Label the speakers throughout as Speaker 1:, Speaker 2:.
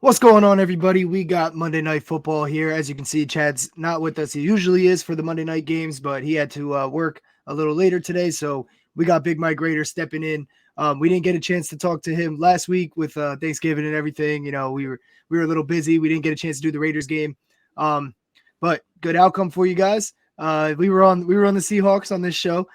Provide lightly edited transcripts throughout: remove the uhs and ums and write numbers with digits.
Speaker 1: What's going on, everybody? We got Monday Night Football here. As you can see, Chad's not with us. He usually is for the Monday night games, but he had to work a little later today. So we got Big Mike Rader stepping in. We didn't get a chance to talk to him last week with Thanksgiving and everything. You know, we were a little busy. We didn't get a chance to do the Raiders game, but good outcome for you guys. We were on the Seahawks on this show.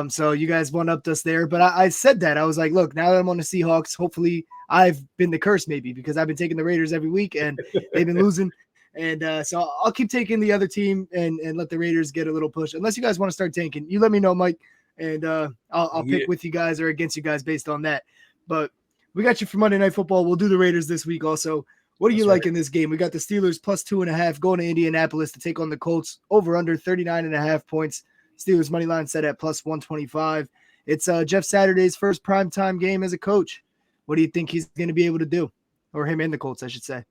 Speaker 1: So you guys one upped us there. But I said that I was like, look, now that I'm on the Seahawks, hopefully I've been the curse maybe because I've been taking the Raiders every week and they've been losing. And so I'll keep taking the other team and let the Raiders get a little push. Unless you guys want to start tanking, you let me know, Mike, and I'll pick with you guys or against you guys based on that. But we got you for Monday Night Football. We'll do the Raiders this week also. What do you like in this game? We got the Steelers plus 2.5 going to Indianapolis to take on the Colts over under 39.5 points. Steelers money line set at plus 125. It's Jeff Saturday's first primetime game as a coach. What do you think he's going to be able to do? Or him and the Colts, I should say.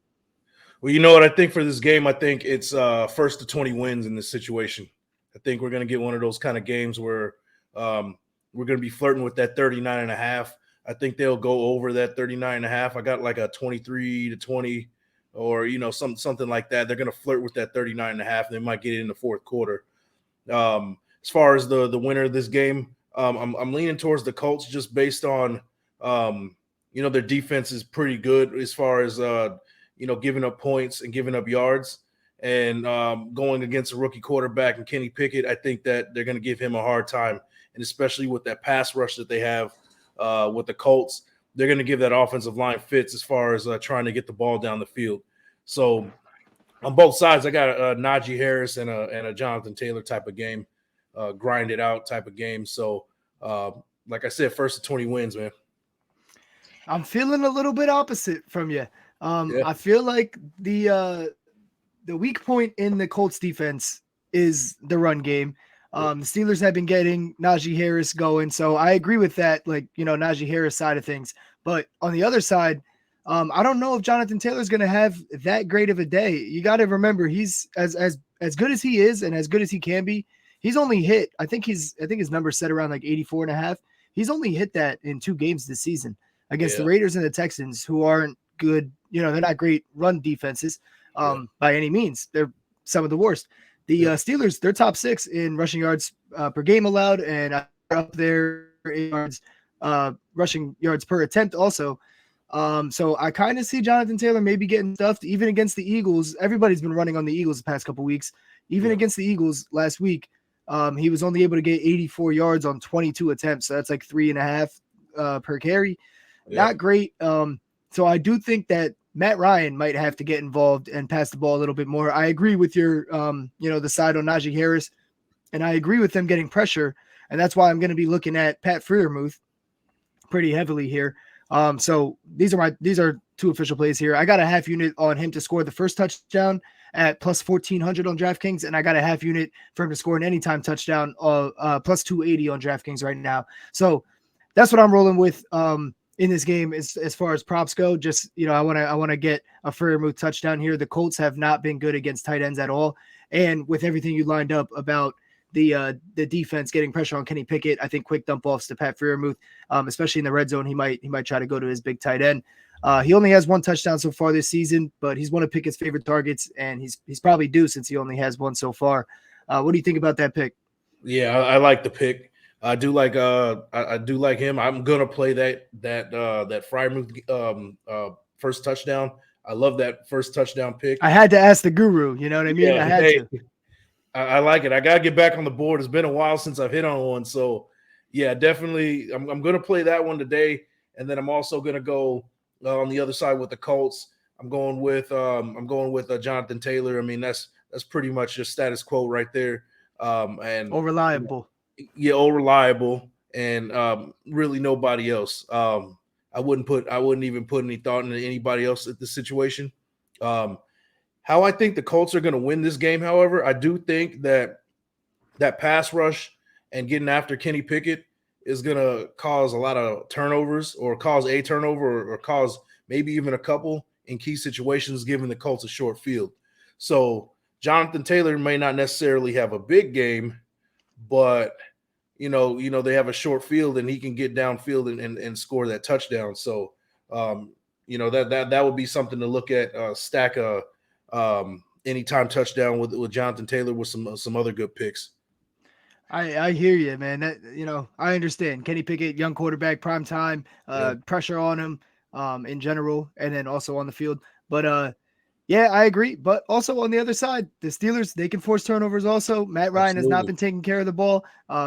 Speaker 2: Well, you know what I think for this game? I think it's first to 20 wins in this situation. I think we're going to get one of those kind of games where we're going to be flirting with that 39.5. I think they'll go over that 39.5. I got like a 23-20 or, something like that. They're going to flirt with that 39.5. They might get it in the fourth quarter. As far as the winner of this game, I'm leaning towards the Colts just based on, their defense is pretty good as far as, giving up points and giving up yards. And going against a rookie quarterback and Kenny Pickett, I think that they're going to give him a hard time. And especially with that pass rush that they have with the Colts, they're going to give that offensive line fits as far as trying to get the ball down the field. So on both sides, I got a Najee Harris and a Jonathan Taylor type of game, grind it out type of game. So, like I said, first to 20 wins, man.
Speaker 1: I'm feeling a little bit opposite from you.
Speaker 2: Yeah.
Speaker 1: I feel like the weak point in the Colts defense is the run game. The Steelers have been getting Najee Harris going, so I agree with that. Like, Najee Harris side of things, but on the other side, I don't know if Jonathan Taylor is going to have that great of a day. You got to remember he's as good as he is and as good as he can be. He's only hit, I think his number set around like 84.5. He's only hit that in 2 games this season against the Raiders and the Texans, who aren't good. They're not great run defenses by any means. They're some of the worst. The Steelers, they're top 6 in rushing yards per game allowed, and up there in yards, rushing yards per attempt also. So I kind of see Jonathan Taylor maybe getting stuffed even against the Eagles. Everybody's been running on the Eagles the past couple weeks. Even against the Eagles last week, he was only able to get 84 yards on 22 attempts. So that's like 3.5 per carry. Not great. So I do think that Matt Ryan might have to get involved and pass the ball a little bit more. I agree with your, the side on Najee Harris, and I agree with them getting pressure. And that's why I'm going to be looking at Pat Freiermuth pretty heavily here. So these are 2 official plays here. I got a half unit on him to score the first touchdown at plus 1,400 on DraftKings, and I got a half unit for him to score an anytime touchdown plus 280 on DraftKings right now. So that's what I'm rolling with in this game as far as props go. Just, I want to get a Freiermuth touchdown here. The Colts have not been good against tight ends at all, and with everything you lined up about the defense getting pressure on Kenny Pickett, I think quick dump offs to Pat Freiermuth, especially in the red zone. He might try to go to his big tight end. He only has 1 touchdown so far this season, but he's one of Pickett's favorite targets, and he's probably due since he only has 1 so far. What do you think about that pick?
Speaker 2: Yeah, I like the pick. I do like him. I'm gonna play that Freiermuth first touchdown. I love that first touchdown pick.
Speaker 1: I had to ask the guru. You know what I mean? I had to.
Speaker 2: I like it. I gotta get back on the board. It's been a while since I've hit on one, so yeah, definitely. I'm gonna play that one today, and then I'm also gonna go on the other side with the Colts. I'm going with Jonathan Taylor. I mean, that's pretty much just status quo right there. And
Speaker 1: reliable.
Speaker 2: All reliable, and really nobody else. I wouldn't even put any thought into anybody else at the situation. How I think the Colts are going to win this game, however, I do think that pass rush and getting after Kenny Pickett is going to cause a lot of turnovers, or cause a turnover, or cause maybe even a couple in key situations, giving the Colts a short field. So Jonathan Taylor may not necessarily have a big game, but they have a short field and he can get downfield and score that touchdown. So that would be something to look at. Stack a anytime touchdown with Jonathan Taylor with some other good picks.
Speaker 1: I hear you, man. That I understand. Kenny Pickett, young quarterback, prime time, pressure on him, in general, and then also on the field. But yeah, I agree. But also on the other side, the Steelers, they can force turnovers also. Matt Ryan has not
Speaker 2: Absolutely.
Speaker 1: been taking care of the ball.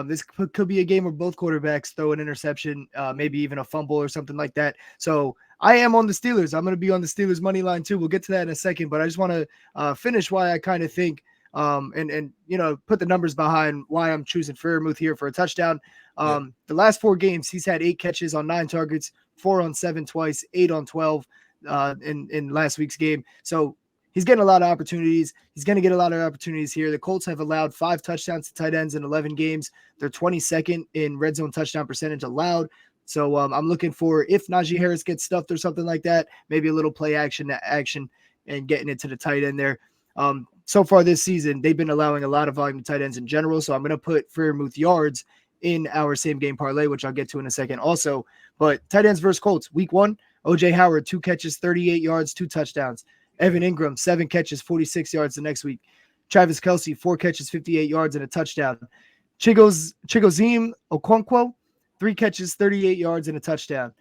Speaker 1: This could be a game where both quarterbacks throw an interception, maybe even a fumble or something like that. So I am on the Steelers. I'm going to be on the Steelers money line too. We'll get to that in a second, but I just want to finish why I kind of think and put the numbers behind why I'm choosing Freiermuth here for a touchdown. The last 4 games, he's had 8 catches on 9 targets, 4 on 7 twice, 8 on 12 in last week's game. So he's getting a lot of opportunities. He's going to get a lot of opportunities here. The Colts have allowed 5 touchdowns to tight ends in 11 games. They're 22nd in red zone touchdown percentage allowed. So I'm looking for, if Najee Harris gets stuffed or something like that, maybe a little play action and getting it to the tight end there. So far this season, they've been allowing a lot of volume to tight ends in general. So I'm going to put Freiermuth yards in our same game parlay, which I'll get to in a second also. But tight ends versus Colts, week 1, OJ Howard, 2 catches, 38 yards, 2 touchdowns. Evan Ingram, 7 catches, 46 yards the next week. Travis Kelce, 4 catches, 58 yards, and a touchdown. Chigoziem Okonkwo, 3 catches, 38 yards, and a touchdown.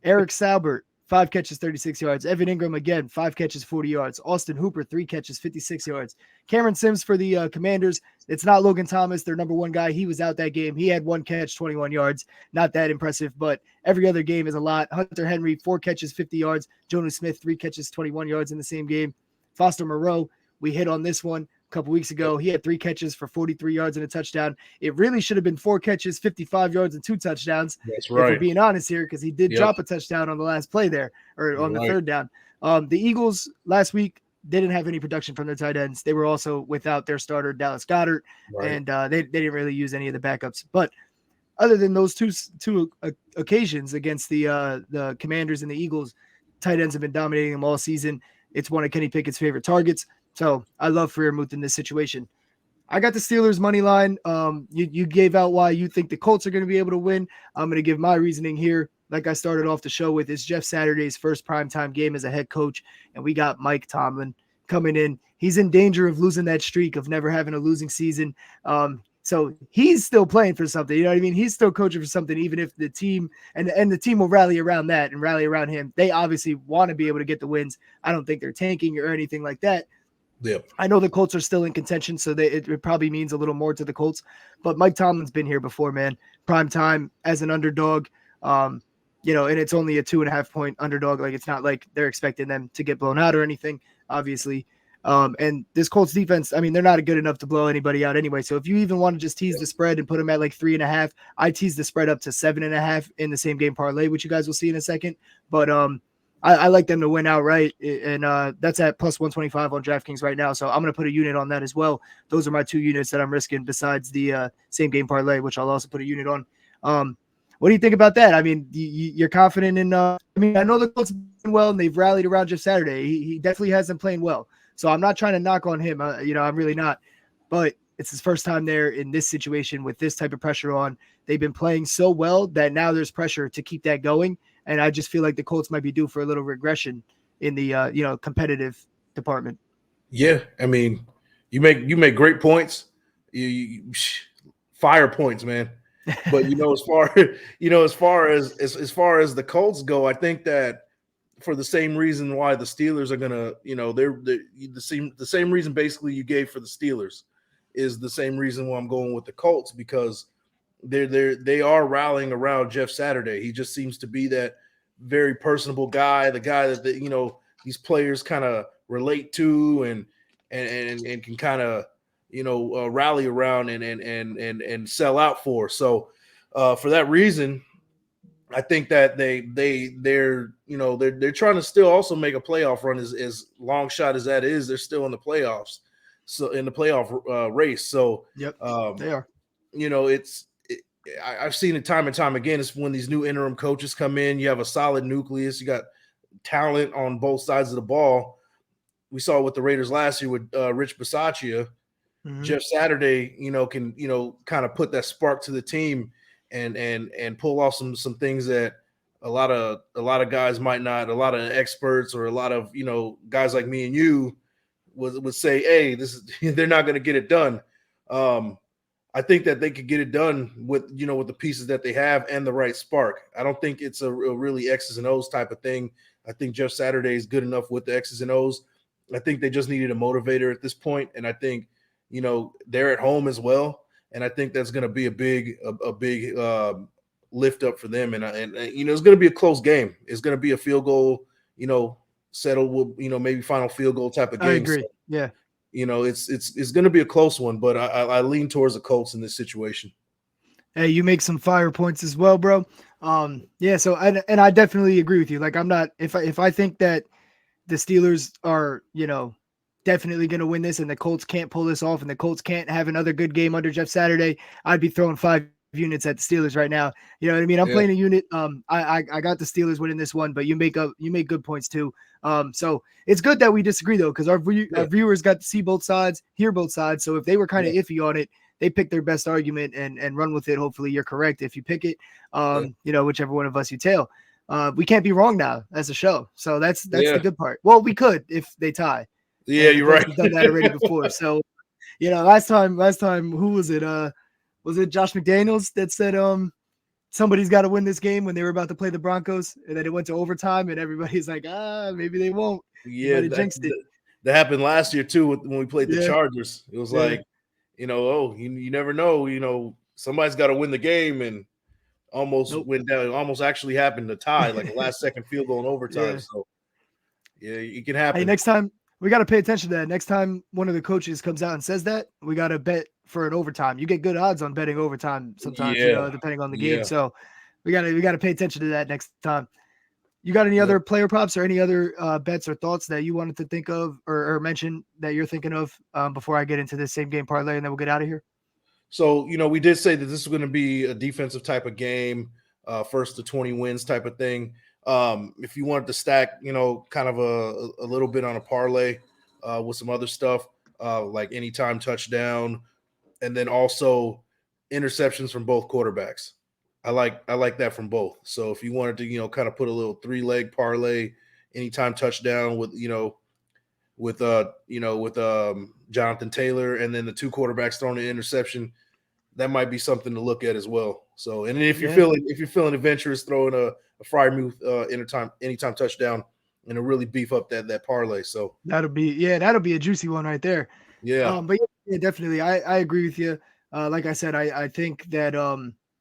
Speaker 1: Eric Saubert, 5 catches, 36 yards. Evan Ingram, again, 5 catches, 40 yards. Austin Hooper, 3 catches, 56 yards. Cameron Sims for the Commanders. It's not Logan Thomas, their number 1 guy. He was out that game. He had 1 catch, 21 yards. Not that impressive, but every other game is a lot. Hunter Henry, 4 catches, 50 yards. Jonnu Smith, 3 catches, 21 yards in the same game. Foster Moreau, we hit on this one a couple weeks ago. He had 3 catches for 43 yards and a touchdown. It really should have been 4 catches, 55 yards, and 2 touchdowns.
Speaker 2: That's
Speaker 1: If we're
Speaker 2: right.
Speaker 1: being honest here, because he did drop a touchdown on the last play there, or on the third down. The Eagles last week, they didn't have any production from their tight ends. They were also without their starter, Dallas Goedert, and they didn't really use any of the backups. But other than those two occasions against the Commanders and the Eagles, tight ends have been dominating them all season. It's one of Kenny Pickett's favorite targets. So I love Freiermuth in this situation. I got the Steelers money line. You gave out why you think the Colts are going to be able to win. I'm going to give my reasoning here. Like I started off the show with, it's Jeff Saturday's first primetime game as a head coach, and we got Mike Tomlin coming in. He's in danger of losing that streak of never having a losing season. So he's still playing for something. You know what I mean? He's still coaching for something, even if the team and the team will rally around that and rally around him. They obviously want to be able to get the wins. I don't think they're tanking or anything like that.
Speaker 2: Yep.
Speaker 1: I know the Colts are still in contention, so it probably means a little more to the Colts. But Mike Tomlin's been here before, man. Prime time as an underdog, and it's only a 2.5 point underdog. Like, it's not like they're expecting them to get blown out or anything, obviously. And this Colts defense, I mean, they're not good enough to blow anybody out anyway. So if you even want to just tease the spread and put them at like 3.5, I tease the spread up to 7.5 in the same game parlay, which you guys will see in a second. But I like them to win outright, and that's at plus 125 on DraftKings right now. So I'm going to put a unit on that as well. Those are my 2 units that I'm risking besides the same game parlay, which I'll also put a unit on. What do you think about that? I mean, you're confident in I know the Colts have been well, and they've rallied around Jeff Saturday. He definitely has them playing well. So I'm not trying to knock on him. I'm really not. But it's his first time there in this situation with this type of pressure on. They've been playing so well that now there's pressure to keep that going. And I just feel like the Colts might be due for a little regression in the competitive department.
Speaker 2: Yeah, I mean, you make great points. You fire points, man. But as far as the Colts go, I think that for the same reason why the Steelers are gonna, they're the same reason basically you gave for the Steelers is the same reason why I'm going with the Colts, because they are rallying around Jeff Saturday. He just seems to be that very personable guy, the guy that these players kind of relate to and can kind of rally around and sell out for. So for that reason, I think that they're trying to still also make a playoff run, as long shot as that is. They're still in the playoffs, so in the playoff race. So
Speaker 1: yep, they are.
Speaker 2: I've seen it time and time again. It's when these new interim coaches come in, you have a solid nucleus, you got talent on both sides of the ball. We saw it with the Raiders last year with Rich Bisaccia. Mm-hmm. Jeff Saturday, can kind of put that spark to the team and pull off some things that a lot of guys might not, a lot of experts or a lot of guys like me and you would say, hey, this is they're not going to get it done. I think that they could get it done with the pieces that they have and the right spark. I don't think it's a really X's and O's type of thing. I think Jeff Saturday is good enough with the X's and O's. I think they just needed a motivator at this point, and I think they're at home as well, and I think that's going to be a big lift up for them. And it's going to be a close game. It's going to be a field goal, settled with maybe final field goal type of game.
Speaker 1: I agree.
Speaker 2: So,
Speaker 1: yeah.
Speaker 2: It's going to be a close one, but I lean towards the Colts in this situation.
Speaker 1: Hey, you make some fire points as well, bro. Yeah. So and I definitely agree with you. Like I'm not if I think that the Steelers are definitely going to win this and the Colts can't pull this off and the Colts can't have another good game under Jeff Saturday, I'd be throwing 5 units at the Steelers right now. You know what I mean? I'm playing a unit. I got the Steelers winning this one, but you make good points too. So it's good that we disagree though, because our viewers got to see both sides, hear both sides. So if they were kind of iffy on it, they pick their best argument and run with it. Hopefully you're correct if you pick it. Whichever one of us you tail. We can't be wrong now as a show. So that's the good part. Well, we could if they tie.
Speaker 2: Yeah, you're right.
Speaker 1: We've done that already before. So, last time, who was it? Was it Josh McDaniels that said somebody's got to win this game when they were about to play the Broncos, and then it went to overtime, and everybody's like, maybe they won't.
Speaker 2: Yeah, that happened last year too when we played the Chargers. It was like, you never know. Somebody's got to win the game, and almost went down. It almost actually happened to tie, like a last second field goal in overtime. So, it can happen.
Speaker 1: Hey, next time we got to pay attention to that. Next time one of the coaches comes out and says that, we got to bet for an overtime. You get good odds on betting overtime sometimes, depending on the game. So we got to pay attention to that next time. You got any other player props or any other bets or thoughts that you wanted to think of or mention that you're thinking of before I get into this same game parlay and then we'll get out of here?
Speaker 2: So, we did say that this is going to be a defensive type of game, first to 20 wins type of thing. If you wanted to stack, kind of a little bit on a parlay with some other stuff, like anytime touchdown, and then also interceptions from both quarterbacks. I like that from both. So if you wanted to, kind of put a little 3-leg parlay, anytime touchdown with Jonathan Taylor, and then the 2 quarterbacks throwing an interception, that might be something to look at as well. So, and if you're feeling adventurous, throwing a Freiermuth anytime touchdown, and to really beef up that parlay. So
Speaker 1: that'll be a juicy one right there.
Speaker 2: Yeah.
Speaker 1: But definitely, I agree with you. Like I said, I think that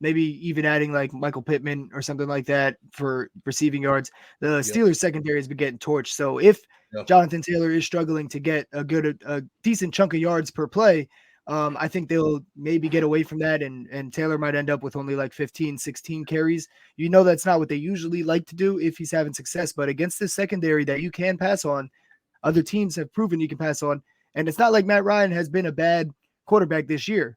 Speaker 1: maybe even adding like Michael Pittman or something like that for receiving yards. The Steelers secondary has been getting torched. So if Jonathan Taylor is struggling to get a decent chunk of yards per play, I think they'll maybe get away from that and Taylor might end up with only like 15, 16 carries. That's not what they usually like to do if he's having success, but against this secondary that you can pass on, other teams have proven you can pass on. And it's not like Matt Ryan has been a bad quarterback this year.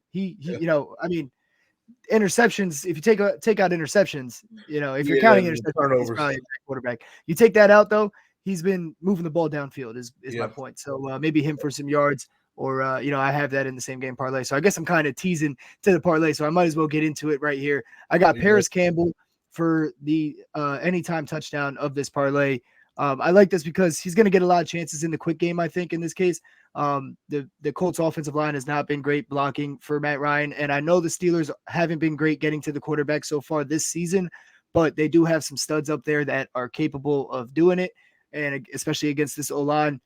Speaker 1: Interceptions, if you take out interceptions, if you're counting interceptions, he's probably a bad quarterback. You take that out though, he's been moving the ball downfield is my point. So maybe him for some yards or, I have that in the same game parlay. So I guess I'm kind of teasing to the parlay. So I might as well get into it right here. I got Paris Campbell for the anytime touchdown of this parlay. I like this because he's going to get a lot of chances in the quick game, I think, in this case. The Colts offensive line has not been great blocking for Matt Ryan. And I know the Steelers haven't been great getting to the quarterback so far this season, but they do have some studs up there that are capable of doing it. And especially against this O-line.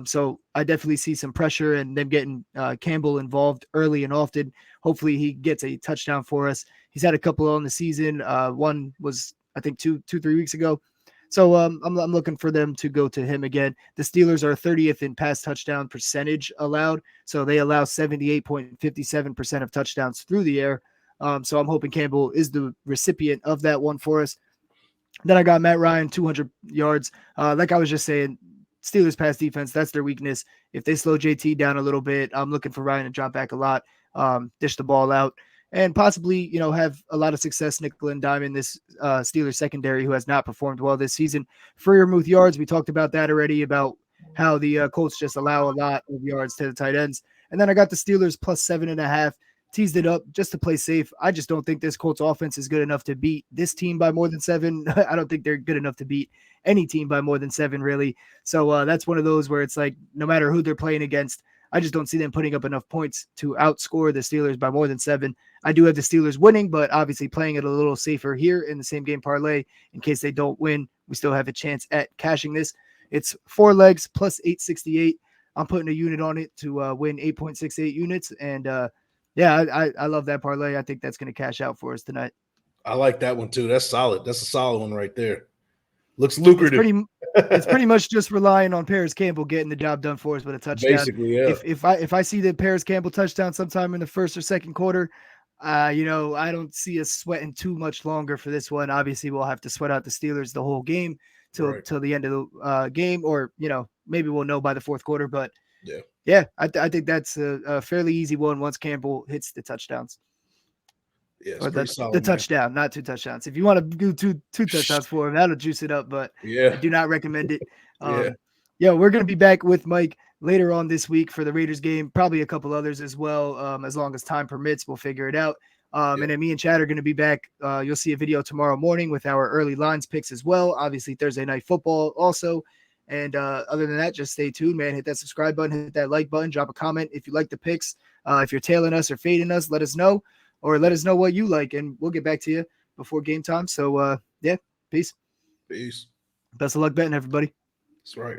Speaker 1: So I definitely see some pressure and them getting Campbell involved early and often. Hopefully he gets a touchdown for us. He's had a couple on the season. One was, I think, 2-3 weeks ago. So I'm looking for them to go to him again. The Steelers are 30th in pass touchdown percentage allowed. So they allow 78.57% of touchdowns through the air. So I'm hoping Campbell is the recipient of that one for us. Then I got Matt Ryan, 200 yards. Like I was just saying, Steelers pass defense, that's their weakness. If they slow JT down a little bit, I'm looking for Ryan to drop back a lot, dish the ball out, and possibly, have a lot of success nickel and dime in this Steelers secondary who has not performed well this season. Freiermuth yards, we talked about that already, about how the Colts just allow a lot of yards to the tight ends. And then I got the Steelers plus 7.5 teased it up just to play safe. I just don't think this Colts offense is good enough to beat this team by more than 7. I don't think they're good enough to beat any team by more than 7, really. So that's one of those where it's like, no matter who they're playing against, I just don't see them putting up enough points to outscore the Steelers by more than 7. I do have the Steelers winning, but obviously playing it a little safer here in the same game parlay in case they don't win. We still have a chance at cashing this. It's 4 legs plus 868. I'm putting a unit on it to win 8.68 units. And I love that parlay. I think that's going to cash out for us tonight.
Speaker 2: I like that one too. That's solid. That's a solid one right there. Looks lucrative.
Speaker 1: It's pretty much just relying on Paris Campbell getting the job done for us with a touchdown.
Speaker 2: Basically, yeah.
Speaker 1: If I see the Paris Campbell touchdown sometime in the first or second quarter, I don't see us sweating too much longer for this one. Obviously, we'll have to sweat out the Steelers the whole game till the end of the game, or maybe we'll know by the fourth quarter. But I think that's a fairly easy one once Campbell hits the touchdowns.
Speaker 2: Yeah,
Speaker 1: or the touchdown, not 2 touchdowns. If you want to do two touchdowns for him, that'll juice it up. But I do not recommend it. We're going to be back with Mike later on this week for the Raiders game, probably a couple others as well. As long as time permits, we'll figure it out. And then me and Chad are going to be back. You'll see a video tomorrow morning with our early lines picks as well. Obviously, Thursday night football also. And other than that, just stay tuned, man. Hit that subscribe button, hit that like button, drop a comment if you like the picks. If you're tailing us or fading us, let us know. Or let us know what you like, and we'll get back to you before game time. So, peace.
Speaker 2: Peace.
Speaker 1: Best of luck betting, everybody.
Speaker 2: That's right.